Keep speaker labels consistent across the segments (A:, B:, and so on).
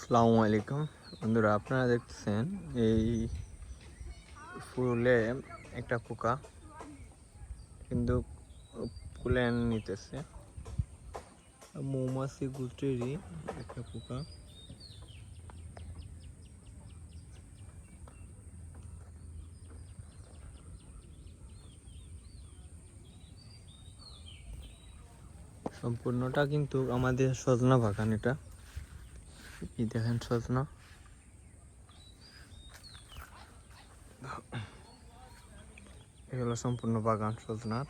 A: আসসালামু আলাইকুম বন্ধুরা, আপনারা দেখতেছেন এই ফুলে একটা পোকা কিন্তু ফুলে নিতেছে। মৌমাছি গোত্রেরই একটা পোকা। সম্পূর্ণটা কিন্তু আমাদের সজনা বাগান। এটা কি দেখেন, সজনা। এগুলো সম্পূর্ণ বাগান সজনার।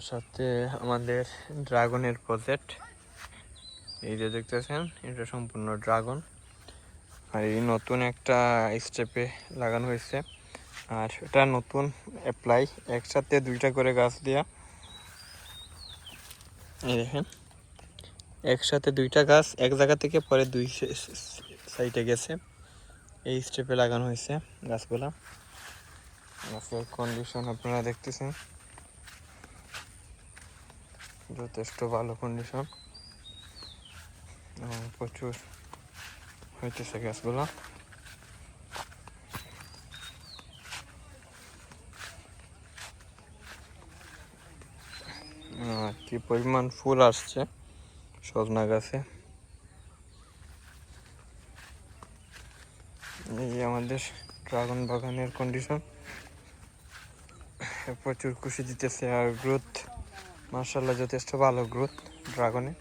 A: সাথে আমাদের ড্রাগনের প্রজেক্ট, এই যে দেখতেছেন, এটা সম্পূর্ণ ড্রাগন। আর এই নতুন একটা স্টেপে লাগানো হয়েছে। আর এটা নতুন অ্যাপ্লাই, একসাথে দুইটা করে গাছ দিয়া, এই দেখেন, একসাথে দুইটা গাছ এক জায়গা থেকে পরে দুই সাইডে গেছে। এই স্টেপে লাগানো হয়েছে গাছগুলা। গাছের কন্ডিশন আপনারা দেখতেছেন, যথেষ্ট ভালো কন্ডিশন এবং প্রচুর হইতেছে গাছগুলা। কি পরিমাণ ফুল আসছে সজনা গাছে। এই আমাদের ড্রাগন বাগানের কন্ডিশন, প্রচুর খুশি দিতেছে। আর গ্রোথ মাশাআল্লাহ যথেষ্ট ভালো গ্রোথ ড্রাগনে।